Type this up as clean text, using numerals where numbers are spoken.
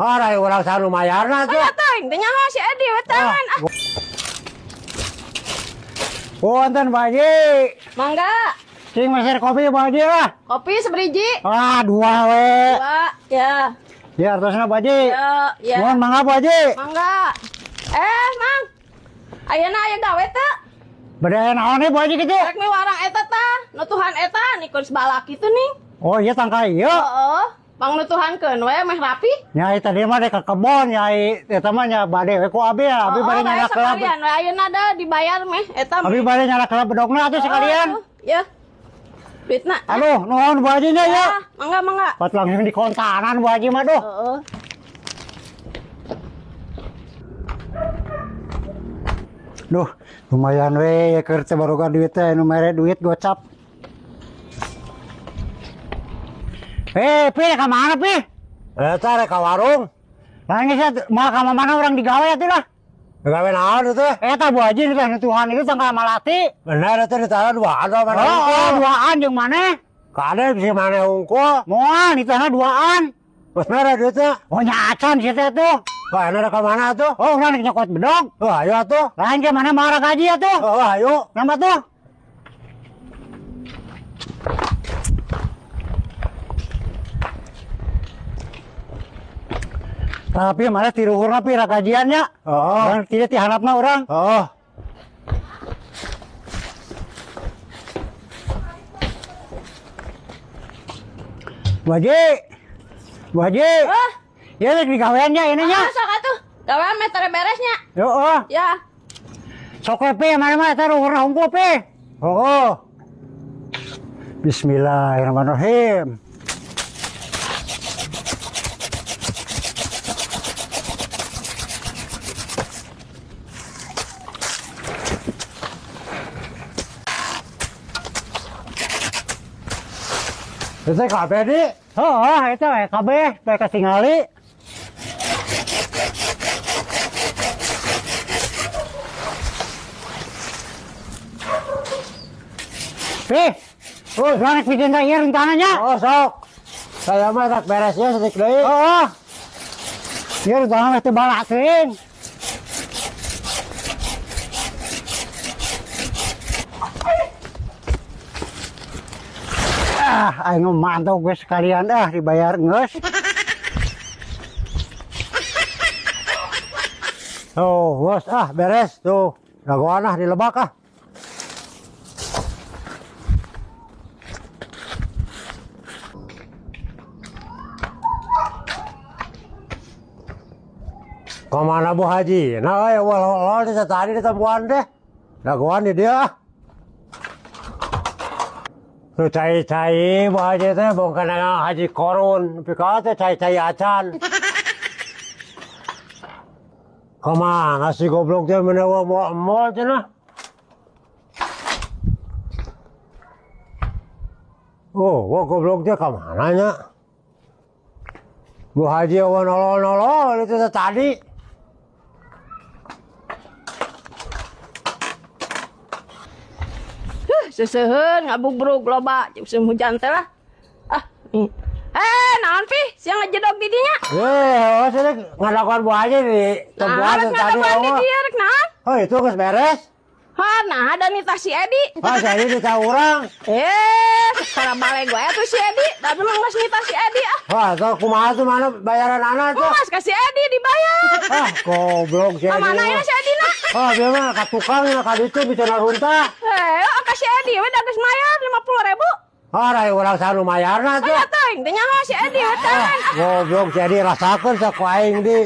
Harai urang sanu mayarna tuh. Aya teuing teh nyaho si Edi we tangan. Punten Pak Haji. Mangga. Cing meser kopi Pak Haji lah. Kopi seberiji. Dua we. Dua, ya. Ya artosna Pak Haji. Ya. Mohon mangga Pak Haji. Mangga. Mang. Ayeuna aya gawe teu? Beda naon nih Pak Haji kitu? Rek mi warang eta tah, nutuhan eta nikur sebalak kitu nih. Oh iya tangka ieu. Heeh. Pang nutuhankeun we meh rapi. Nyai tadi mah dek ke kebon nyai eta mah nya bade we ku abi ya, abi bade nyala kelab. Sekalian we ayeuna da dibayar meh eta. Abi bade nyala kelab bedogna atuh sekalian. Ya. Duitna. Aduh, nuhun Bu Haji nya ya. Mangga. Pat langsung di kontanan Bu Haji mah duh. Heeh. Duh, lumayan we keur teh baruga duit teh nu mere duit gocap. Pi, ka mana Pi? Eta rek ka warung. Lah geus mah ka mana orang digawe atuh lah. Gawe naon itu? Eta Bu Haji teh Tuhan itu tanggal malati. Bener eta ditara duaan mana? Oh, duaan jeung maneh? Kade bisa maneh unggul. Moal ditana duaan. Geus mere duit teh. Oh nya acan si teh tuh. Wah, ini ke mana tuh? Oh, udah nyokot bedog. Oh, ayo tuh. Lain ke mana marah gaji ya tuh? Oh, ayo. Nambah tuh. Tapi mana tiruhurna pi rakajiannya? Oh. Dan tidak tihanapna orang. Oh. Bu Haji. Ya lek digaweannya ini nya. Sok atuh. Gawean meter beresnya. Yo, Ya. Sok pe mana mah eta ruhurna hungkul pe. Oh. Bismillahirrahmanirrahim. Itu kabeh di. Oh, itu kabeh bae katingali. Jangan bikin ieu rencananya. Oh, sok. Saya mah tak beresnya sedikit deui. Oh. Ieu rencana teh balakeun. Aing mantau gue sekalian dibayar geus. Tuh, bos beres tuh. Dagoan dilebak Kemana Bu Haji? Nah, walau tadi ditemuan deh. Dagoan di dia. Tuh cai-cai Bu Haji teh bukan Haji Korun, tapi teh cai-cai acan. Kemana si goblok teh menewa mall cenah? Oh, goblok teh kemana nya? Bu Haji awan nolol-nolol itu tadi. Seseuheun ngabugrug loba musim hujan teh lah. Naon pi? Siang ngejedog di dinya. Sedek ngadakuan Bu Haji di tempat tadi. Ngadakuan di dieu rek naon? Oh, itu geus beres. Nah ada nitah si Edi. Si Edi ditah urang. Sekarang balik gue tuh si Edi. Tapi emang nggak nitah si Edi Tuh kumaha tuh mana bayaran anak tuh? Mas kasih Edi dibayar. Goblok si Edi. Mana ya si Edi nak? Dia mah ka tukang ka ditu bicara runta. Kasih Edi we dados mayar 50.000. Rai urang sanu mayarna tuh. Aya teuing teh nyaho si Edi we tangan. Goblok si Edi rasakeun sak ku aing di.